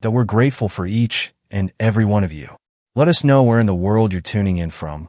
that we're grateful for each and every one of you. Let us know where in the world you're tuning in from.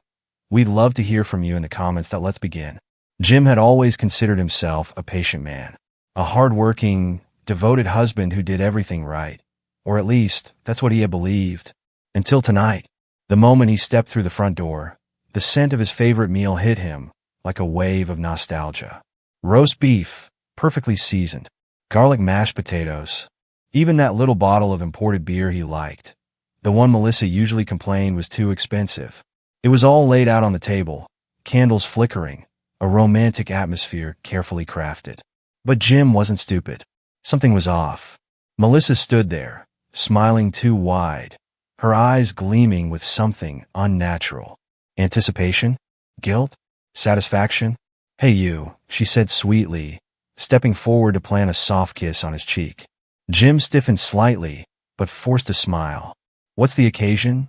We'd love to hear from you in the comments. Let's begin. Jim had always considered himself a patient man, a hard-working, devoted husband who did everything right, or at least that's what he had believed. Until tonight, the moment he stepped through the front door, the scent of his favorite meal hit him like a wave of nostalgia. Roast beef, perfectly seasoned, garlic mashed potatoes, even that little bottle of imported beer he liked, the one Melissa usually complained was too expensive. It was all laid out on the table, candles flickering, a romantic atmosphere carefully crafted. But Jim wasn't stupid. Something was off. Melissa stood there, smiling too wide, her eyes gleaming with something unnatural. Anticipation? Guilt? Satisfaction? "Hey you," she said sweetly, stepping forward to plant a soft kiss on his cheek. Jim stiffened slightly, but forced a smile. "What's the occasion?"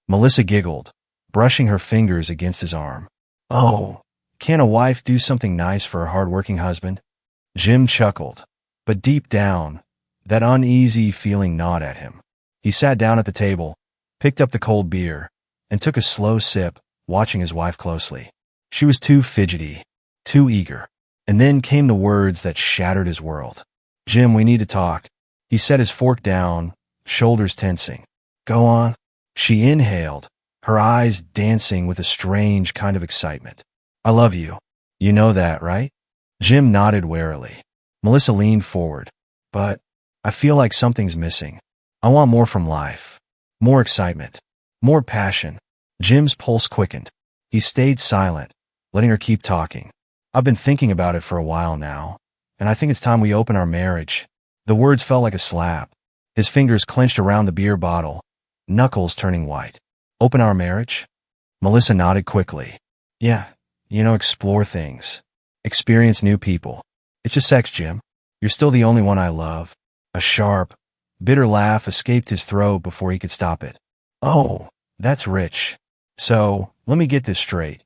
Melissa giggled, brushing her fingers against his arm. "Oh, can't a wife do something nice for her hard-working husband?" Jim chuckled, but deep down, that uneasy feeling gnawed at him. He sat down at the table, picked up the cold beer, and took a slow sip, watching his wife closely. She was too fidgety, too eager. And then came the words that shattered his world. "Jim, we need to talk." He set his fork down, shoulders tensing. "Go on." She inhaled, her eyes dancing with a strange kind of excitement. "I love you. You know that, right?" Jim nodded warily. Melissa leaned forward. "But I feel like something's missing. I want more from life. More excitement. More passion." Jim's pulse quickened. He stayed silent, letting her keep talking. "I've been thinking about it for a while now, and I think it's time we open our marriage." The words felt like a slap. His fingers clenched around the beer bottle, knuckles turning white. "Open our marriage?" Melissa nodded quickly. "Yeah, explore things. Experience new people. It's just sex, Jim. You're still the only one I love." A sharp, bitter laugh escaped his throat before he could stop it. "Oh, that's rich. So, let me get this straight.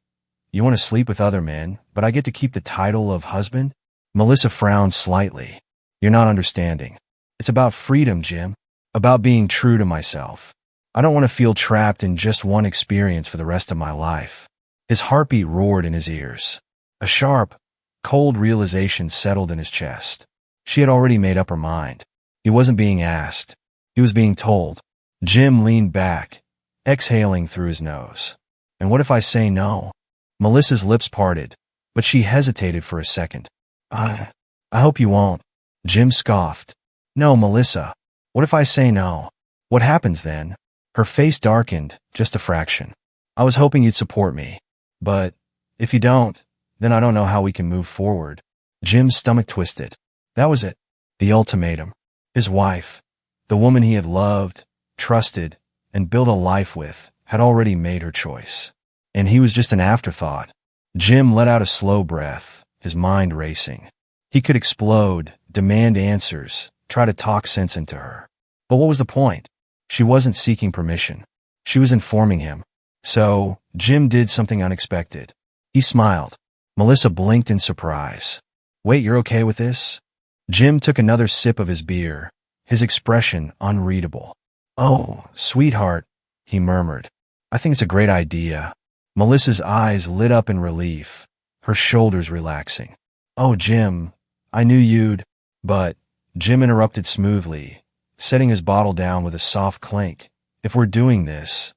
You want to sleep with other men, but I get to keep the title of husband?" Melissa frowned slightly. "You're not understanding. It's about freedom, Jim. About being true to myself. I don't want to feel trapped in just one experience for the rest of my life." His heartbeat roared in his ears. A sharp, cold realization settled in his chest. She had already made up her mind. He wasn't being asked. He was being told. Jim leaned back, exhaling through his nose. "And what if I say no?" Melissa's lips parted, but she hesitated for a second. I hope you won't." Jim scoffed. "No, Melissa. What if I say no? What happens then?" Her face darkened, just a fraction. "I was hoping you'd support me. But if you don't, then I don't know how we can move forward." Jim's stomach twisted. That was it. The ultimatum. His wife, the woman he had loved, trusted, and built a life with, had already made her choice. And he was just an afterthought. Jim let out a slow breath, his mind racing. He could explode, demand answers, try to talk sense into her. But what was the point? She wasn't seeking permission. She was informing him. So, Jim did something unexpected. He smiled. Melissa blinked in surprise. "Wait, you're okay with this?" Jim took another sip of his beer, his expression unreadable. "Oh, sweetheart," he murmured. "I think it's a great idea." Melissa's eyes lit up in relief, her shoulders relaxing. "Oh, Jim, I knew you'd—" But Jim interrupted smoothly, setting his bottle down with a soft clink. "If we're doing this,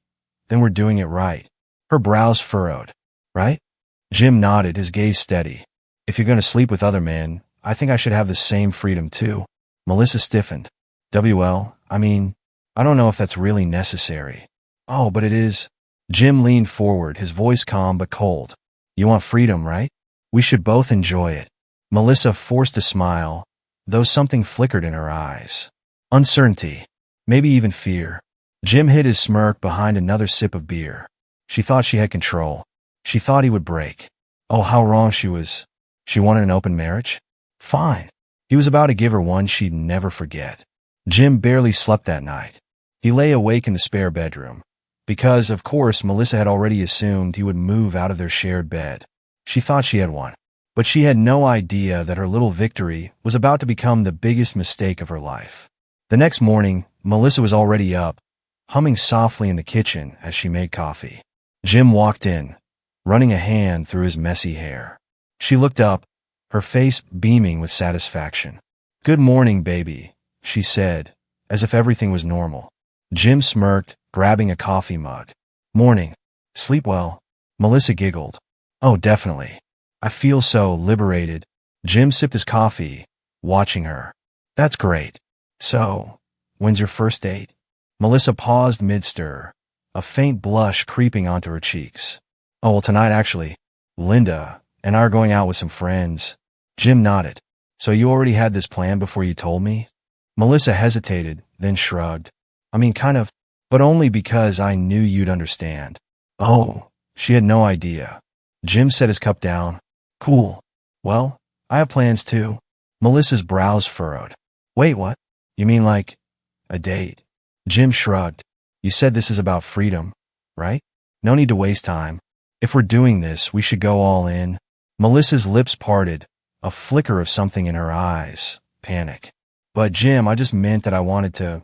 then we're doing it right." Her brows furrowed. "Right?" Jim nodded, his gaze steady. "If you're going to sleep with other men, I think I should have the same freedom too." Melissa stiffened. I don't know if that's really necessary." "Oh, but it is." Jim leaned forward, his voice calm but cold. "You want freedom, right? We should both enjoy it." Melissa forced a smile, though something flickered in her eyes. Uncertainty, maybe even fear. Jim hid his smirk behind another sip of beer. She thought she had control. She thought he would break. Oh, how wrong she was. She wanted an open marriage? Fine. He was about to give her one she'd never forget. Jim barely slept that night. He lay awake in the spare bedroom, because, of course, Melissa had already assumed he would move out of their shared bed. She thought she had won, but she had no idea that her little victory was about to become the biggest mistake of her life. The next morning, Melissa was already up, humming softly in the kitchen as she made coffee. Jim walked in, running a hand through his messy hair. She looked up, her face beaming with satisfaction. "Good morning, baby," she said, as if everything was normal. Jim smirked, grabbing a coffee mug. "Morning. Sleep well?" Melissa giggled. "Oh, definitely. I feel so liberated." Jim sipped his coffee, watching her. "That's great. So, when's your first date?" Melissa paused mid-stir, a faint blush creeping onto her cheeks. "Oh, well, tonight actually. Linda and I are going out with some friends." Jim nodded. "So you already had this plan before you told me?" Melissa hesitated, then shrugged. "I mean, kind of, but only because I knew you'd understand." "Oh," she had no idea. Jim set his cup down. "Cool. Well, I have plans too." Melissa's brows furrowed. "Wait, what? You mean like a date?" Jim shrugged. "You said this is about freedom, right? No need to waste time. If we're doing this, we should go all in." Melissa's lips parted, a flicker of something in her eyes. Panic. "But Jim, I just meant that I wanted to."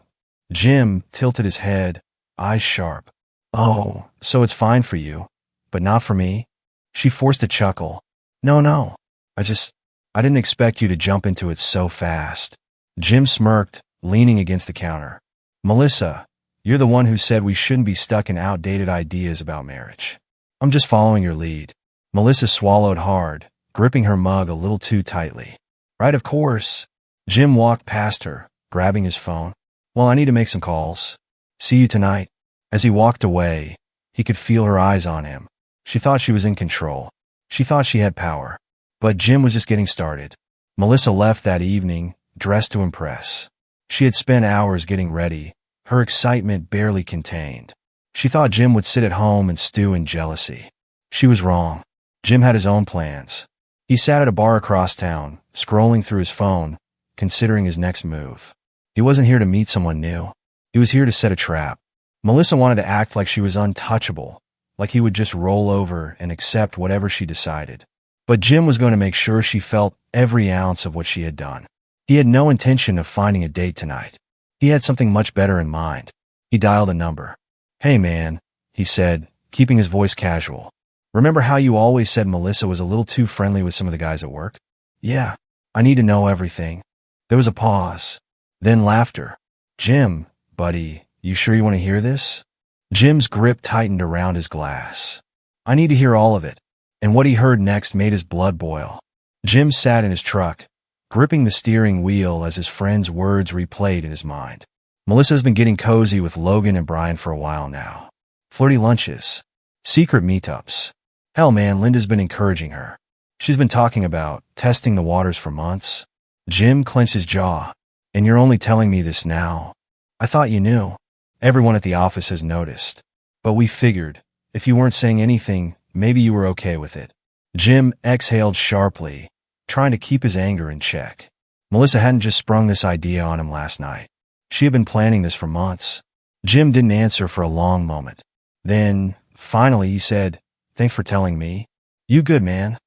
Jim tilted his head, eyes sharp. "Oh, so it's fine for you, but not for me?" She forced a chuckle. No. I didn't expect you to jump into it so fast." Jim smirked, leaning against the counter. "Melissa, you're the one who said we shouldn't be stuck in outdated ideas about marriage. I'm just following your lead." Melissa swallowed hard, gripping her mug a little too tightly. "Right, of course." Jim walked past her, grabbing his phone. "Well, I need to make some calls. See you tonight." As he walked away, he could feel her eyes on him. She thought she was in control. She thought she had power. But Jim was just getting started. Melissa left that evening, dressed to impress. She had spent hours getting ready, her excitement barely contained. She thought Jim would sit at home and stew in jealousy. She was wrong. Jim had his own plans. He sat at a bar across town, scrolling through his phone, considering his next move. He wasn't here to meet someone new. He was here to set a trap. Melissa wanted to act like she was untouchable, like he would just roll over and accept whatever she decided. But Jim was going to make sure she felt every ounce of what she had done. He had no intention of finding a date tonight. He had something much better in mind. He dialed a number. "Hey, man," he said, keeping his voice casual. "Remember how you always said Melissa was a little too friendly with some of the guys at work?" "Yeah, I need to know everything." There was a pause. Then laughter. "Jim, buddy, you sure you want to hear this?" Jim's grip tightened around his glass. "I need to hear all of it." And what he heard next made his blood boil. Jim sat in his truck, gripping the steering wheel as his friend's words replayed in his mind. Melissa's been getting cozy with Logan and Brian for a while now. Flirty lunches. Secret meetups. Hell, man, Linda's been encouraging her. She's been talking about testing the waters for months. Jim clenched his jaw. "And you're only telling me this now? I thought you knew." "Everyone at the office has noticed. But we figured, if you weren't saying anything, maybe you were okay with it." Jim exhaled sharply, trying to keep his anger in check. Melissa hadn't just sprung this idea on him last night. She had been planning this for months. Jim didn't answer for a long moment. Then, finally, he said, "Thanks for telling me." "You good, man?"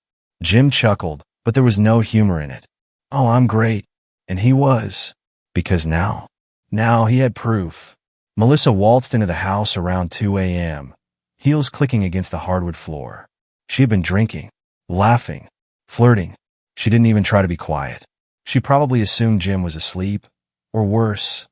Jim chuckled, but there was no humor in it. "Oh, I'm great." And he was. Because now he had proof. Melissa waltzed into the house around 2 a.m., heels clicking against the hardwood floor. She had been drinking, laughing, flirting. She didn't even try to be quiet. She probably assumed Jim was asleep, or worse,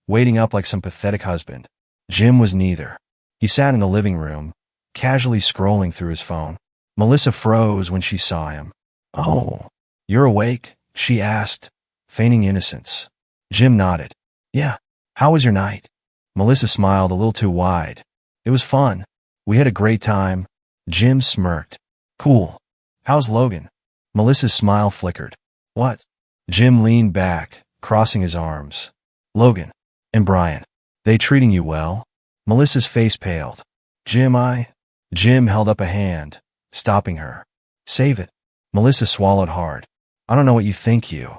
waiting up like some pathetic husband. Jim was neither. He sat in the living room, casually scrolling through his phone. Melissa froze when she saw him. "Oh, you're awake?" she asked, feigning innocence. Jim nodded. "Yeah. How was your night?" Melissa smiled a little too wide. "It was fun. We had a great time." Jim smirked. "Cool. How's Logan?" Melissa's smile flickered. "What?" Jim leaned back, crossing his arms. "Logan. And Brian. They treating you well?" Melissa's face paled. Jim held up a hand, stopping her. "Save it." Melissa swallowed hard. "I don't know what you think you."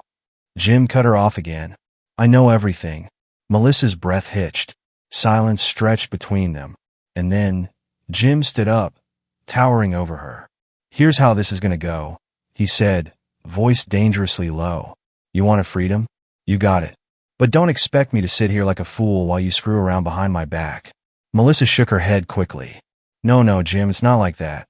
Jim cut her off again. "I know everything." Melissa's breath hitched. Silence stretched between them. And then, Jim stood up, towering over her. "Here's how this is going to go," he said, voice dangerously low. "You want a freedom? You got it. But don't expect me to sit here like a fool while you screw around behind my back. Melissa shook her head quickly. No, Jim, it's not like that.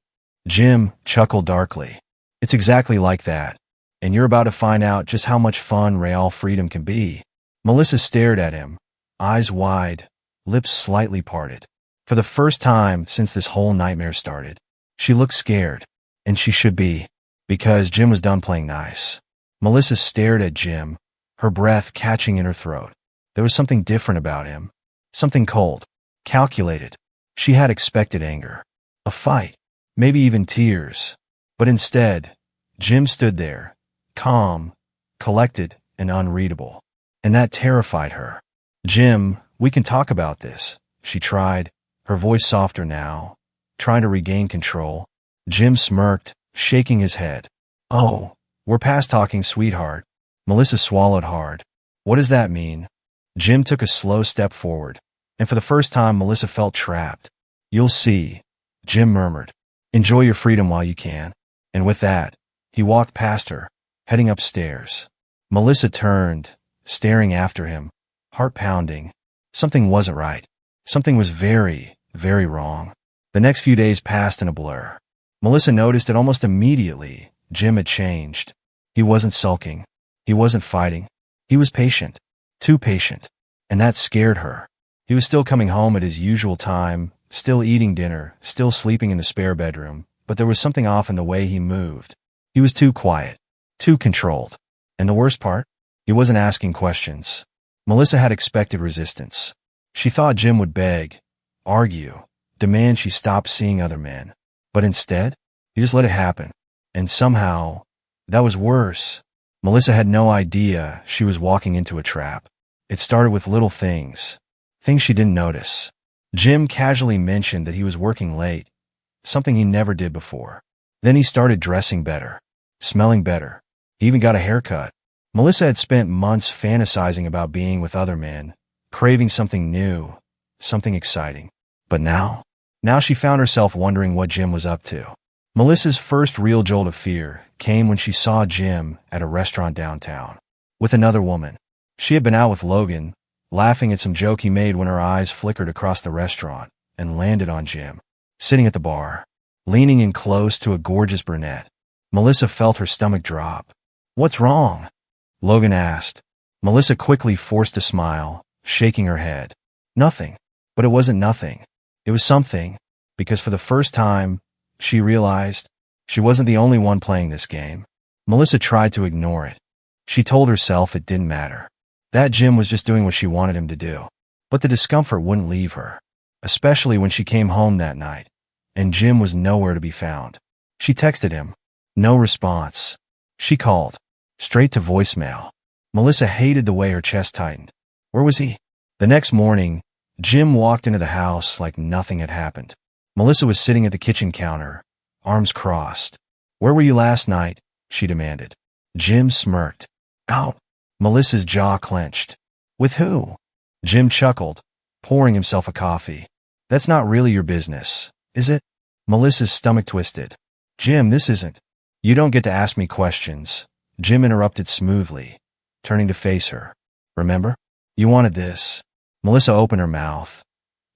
Jim chuckled darkly. It's exactly like that. And you're about to find out just how much fun real freedom can be. Melissa stared at him, eyes wide, lips slightly parted. For the first time since this whole nightmare started, she looked scared. And she should be, because Jim was done playing nice. Melissa stared at Jim, her breath catching in her throat. There was something different about him. Something cold, calculated. She had expected anger, a fight, maybe even tears. But instead, Jim stood there, calm, collected, and unreadable. And that terrified her. Jim, we can talk about this, she tried, her voice softer now, trying to regain control. Jim smirked, shaking his head. Oh, we're past talking, sweetheart. Melissa swallowed hard. What does that mean? Jim took a slow step forward, and for the first time Melissa felt trapped. You'll see, Jim murmured. Enjoy your freedom while you can. And with that, he walked past her, heading upstairs. Melissa turned, staring after him, heart pounding. Something wasn't right. Something was very, very wrong. The next few days passed in a blur. Melissa noticed that almost immediately, Jim had changed. He wasn't sulking. He wasn't fighting. He was patient. Too patient. And that scared her. He was still coming home at his usual time, still eating dinner, still sleeping in the spare bedroom, but there was something off in the way he moved. He was too quiet, too controlled. And the worst part? He wasn't asking questions. Melissa had expected resistance. She thought Jim would beg, argue, demand she stop seeing other men. But instead, he just let it happen. And somehow, that was worse. Melissa had no idea she was walking into a trap. It started with little things she didn't notice. Jim casually mentioned that he was working late, something he never did before. Then he started dressing better, smelling better. He even got a haircut. Melissa had spent months fantasizing about being with other men, craving something new, something exciting. But now she found herself wondering what Jim was up to. Melissa's first real jolt of fear came when she saw Jim at a restaurant downtown with another woman. She had been out with Logan, laughing at some joke he made when her eyes flickered across the restaurant and landed on Jim, sitting at the bar, leaning in close to a gorgeous brunette. Melissa felt her stomach drop. What's wrong? Logan asked. Melissa quickly forced a smile, shaking her head. Nothing. But it wasn't nothing. It was something, because for the first time, she realized she wasn't the only one playing this game. Melissa tried to ignore it. She told herself it didn't matter. That Jim was just doing what she wanted him to do. But the discomfort wouldn't leave her, especially when she came home that night, and Jim was nowhere to be found. She texted him. No response. She called. Straight to voicemail. Melissa hated the way her chest tightened. Where was he? The next morning, Jim walked into the house like nothing had happened. Melissa was sitting at the kitchen counter, arms crossed. Where were you last night? She demanded. Jim smirked. Out. Melissa's jaw clenched. With who? Jim chuckled, pouring himself a coffee. That's not really your business, is it? Melissa's stomach twisted. Jim, this isn't. You don't get to ask me questions. Jim interrupted smoothly, turning to face her. Remember? You wanted this. Melissa opened her mouth,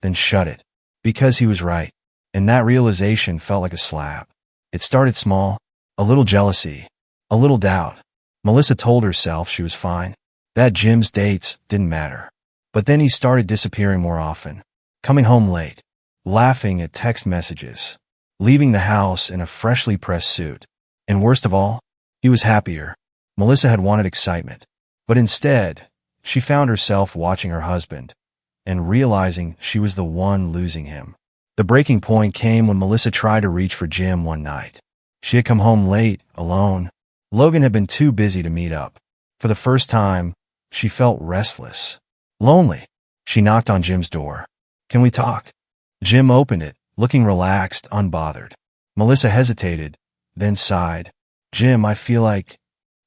then shut it. Because he was right. And that realization felt like a slap. It started small, a little jealousy, a little doubt. Melissa told herself she was fine. That Jim's dates didn't matter. But then he started disappearing more often, coming home late, laughing at text messages, leaving the house in a freshly pressed suit. And worst of all, he was happier. Melissa had wanted excitement. But instead, she found herself watching her husband and realizing she was the one losing him. The breaking point came when Melissa tried to reach for Jim one night. She had come home late, alone. Logan had been too busy to meet up. For the first time, she felt restless, lonely. She knocked on Jim's door. Can we talk? Jim opened it, looking relaxed, unbothered. Melissa hesitated, then sighed. Jim, I feel like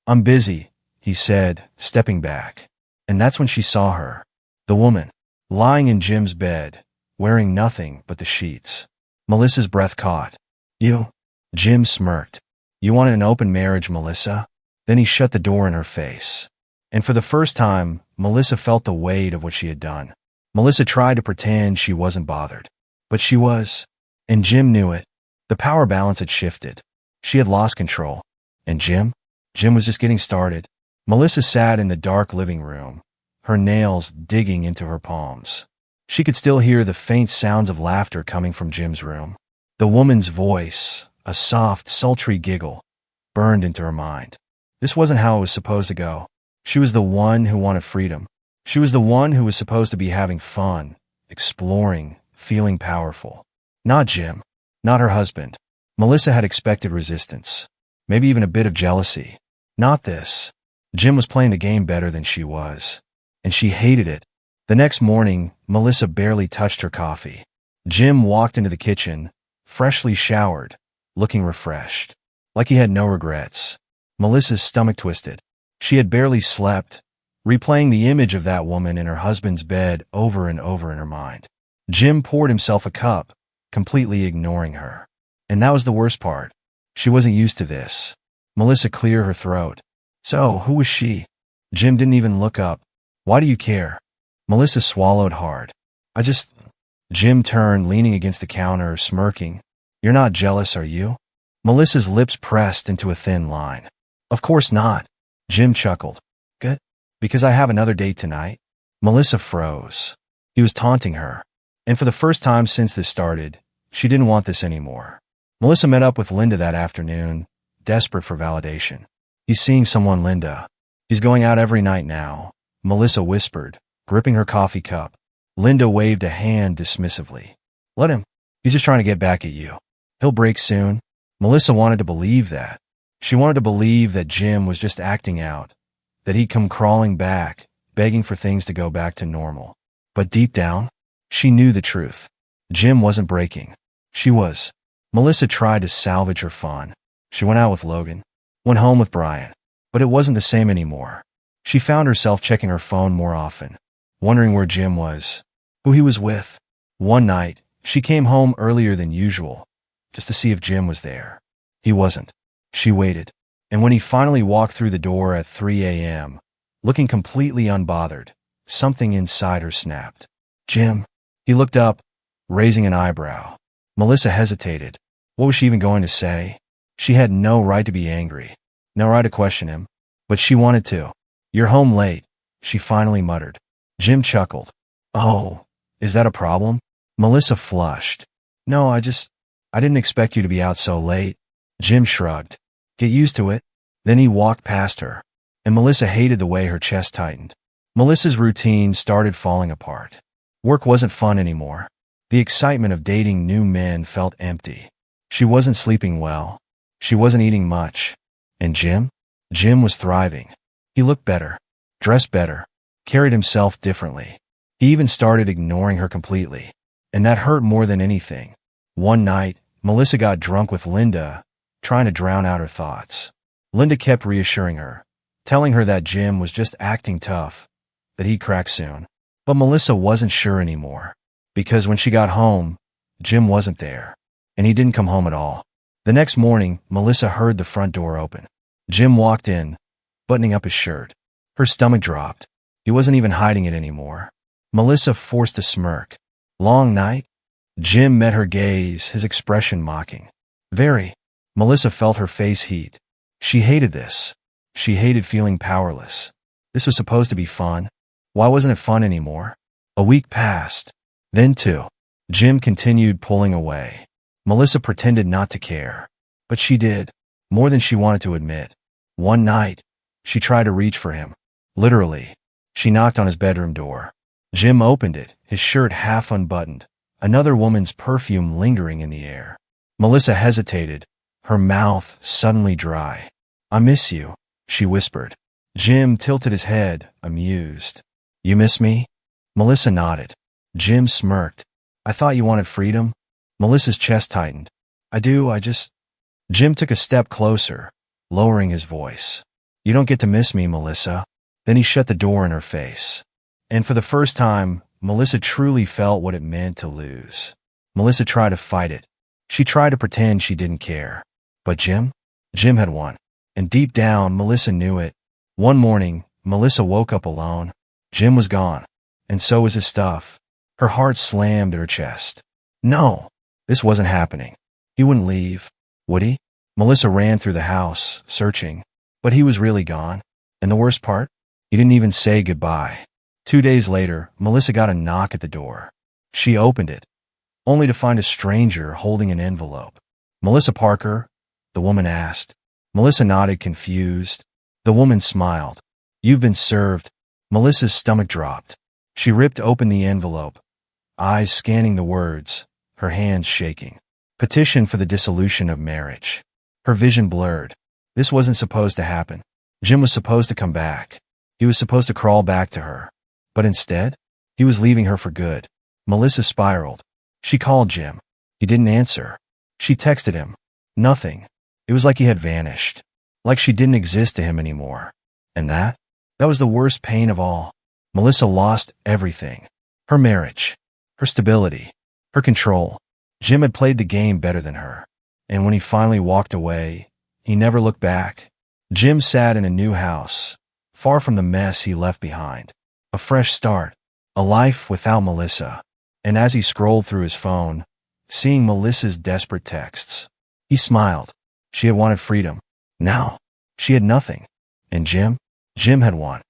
I'm busy, he said, stepping back. And that's when she saw her, the woman, lying in Jim's bed, wearing nothing but the sheets. Melissa's breath caught. You? Jim smirked. You wanted an open marriage, Melissa? Then he shut the door in her face. And for the first time, Melissa felt the weight of what she had done. Melissa tried to pretend she wasn't bothered. But she was. And Jim knew it. The power balance had shifted. She had lost control. And Jim? Jim was just getting started. Melissa sat in the dark living room, her nails digging into her palms. She could still hear the faint sounds of laughter coming from Jim's room. The woman's voice, a soft, sultry giggle, burned into her mind. This wasn't how it was supposed to go. She was the one who wanted freedom. She was the one who was supposed to be having fun, exploring, feeling powerful. Not Jim. Not her husband. Melissa had expected resistance. Maybe even a bit of jealousy. Not this. Jim was playing the game better than she was. And she hated it. The next morning, Melissa barely touched her coffee. Jim walked into the kitchen, freshly showered, looking refreshed. Like he had no regrets. Melissa's stomach twisted. She had barely slept, replaying the image of that woman in her husband's bed over and over in her mind. Jim poured himself a cup, completely ignoring her. And that was the worst part. She wasn't used to this. Melissa cleared her throat. So, who was she? Jim didn't even look up. Why do you care? Melissa swallowed hard. Jim turned, leaning against the counter, smirking. You're not jealous, are you? Melissa's lips pressed into a thin line. Of course not. Jim chuckled. Good? Because I have another date tonight? Melissa froze. He was taunting her. And for the first time since this started, she didn't want this anymore. Melissa met up with Linda that afternoon, desperate for validation. He's seeing someone, Linda. He's going out every night now, Melissa whispered, gripping her coffee cup. Linda waved a hand dismissively. Let him. He's just trying to get back at you. He'll break soon. Melissa wanted to believe that. She wanted to believe that Jim was just acting out, that he'd come crawling back, begging for things to go back to normal. But deep down, she knew the truth. Jim wasn't breaking. She was. Melissa tried to salvage her fun. She went out with Logan, went home with Brian, but it wasn't the same anymore. She found herself checking her phone more often, wondering where Jim was, who he was with. One night, she came home earlier than usual, just to see if Jim was there. He wasn't. She waited, and when he finally walked through the door at 3 a.m., looking completely unbothered, something inside her snapped. Jim. He looked up, raising an eyebrow. Melissa hesitated. What was she even going to say? She had no right to be angry, no right to question him, but she wanted to. You're home late, she finally muttered. Jim chuckled. Oh, is that a problem? Melissa flushed. No, I didn't expect you to be out so late. Jim shrugged. Get used to it. Then he walked past her, and Melissa hated the way her chest tightened. Melissa's routine started falling apart. Work wasn't fun anymore. The excitement of dating new men felt empty. She wasn't sleeping well. She wasn't eating much. And Jim? Jim was thriving. He looked better, dressed better, carried himself differently. He even started ignoring her completely. And that hurt more than anything. One night, Melissa got drunk with Linda, trying to drown out her thoughts. Linda kept reassuring her, telling her that Jim was just acting tough, that he'd crack soon. But Melissa wasn't sure anymore, because when she got home, Jim wasn't there, and he didn't come home at all. The next morning, Melissa heard the front door open. Jim walked in, buttoning up his shirt. Her stomach dropped. He wasn't even hiding it anymore. Melissa forced a smirk. Long night? Jim met her gaze, his expression mocking. Very. Melissa felt her face heat. She hated this. She hated feeling powerless. This was supposed to be fun. Why wasn't it fun anymore? A week passed. Then two. Jim continued pulling away. Melissa pretended not to care. But she did, more than she wanted to admit. One night, she tried to reach for him. Literally. She knocked on his bedroom door. Jim opened it, his shirt half unbuttoned, another woman's perfume lingering in the air. Melissa hesitated, her mouth suddenly dry. I miss you, she whispered. Jim tilted his head, amused. You miss me? Melissa nodded. Jim smirked. I thought you wanted freedom? Melissa's chest tightened. I do, Jim took a step closer, lowering his voice. You don't get to miss me, Melissa. Then he shut the door in her face. And for the first time, Melissa truly felt what it meant to lose. Melissa tried to fight it. She tried to pretend she didn't care. But Jim? Jim had won. And deep down, Melissa knew it. One morning, Melissa woke up alone. Jim was gone, and so was his stuff. Her heart slammed at her chest. No, this wasn't happening. He wouldn't leave, would he? Melissa ran through the house, searching, but he was really gone. And the worst part? He didn't even say goodbye. 2 days later, Melissa got a knock at the door. She opened it, only to find a stranger holding an envelope. "Melissa Parker?" the woman asked. Melissa nodded, confused. The woman smiled. "You've been served." Melissa's stomach dropped. She ripped open the envelope, eyes scanning the words, her hands shaking. Petition for the dissolution of marriage. Her vision blurred. This wasn't supposed to happen. Jim was supposed to come back. He was supposed to crawl back to her. But instead, he was leaving her for good. Melissa spiraled. She called Jim. He didn't answer. She texted him. Nothing. It was like he had vanished. Like she didn't exist to him anymore. And that was the worst pain of all. Melissa lost everything. Her marriage, her stability, her control. Jim had played the game better than her. And when he finally walked away, he never looked back. Jim sat in a new house, far from the mess he left behind. A fresh start, a life without Melissa. And as he scrolled through his phone, seeing Melissa's desperate texts, he smiled. She had wanted freedom. Now, she had nothing. And Jim had won.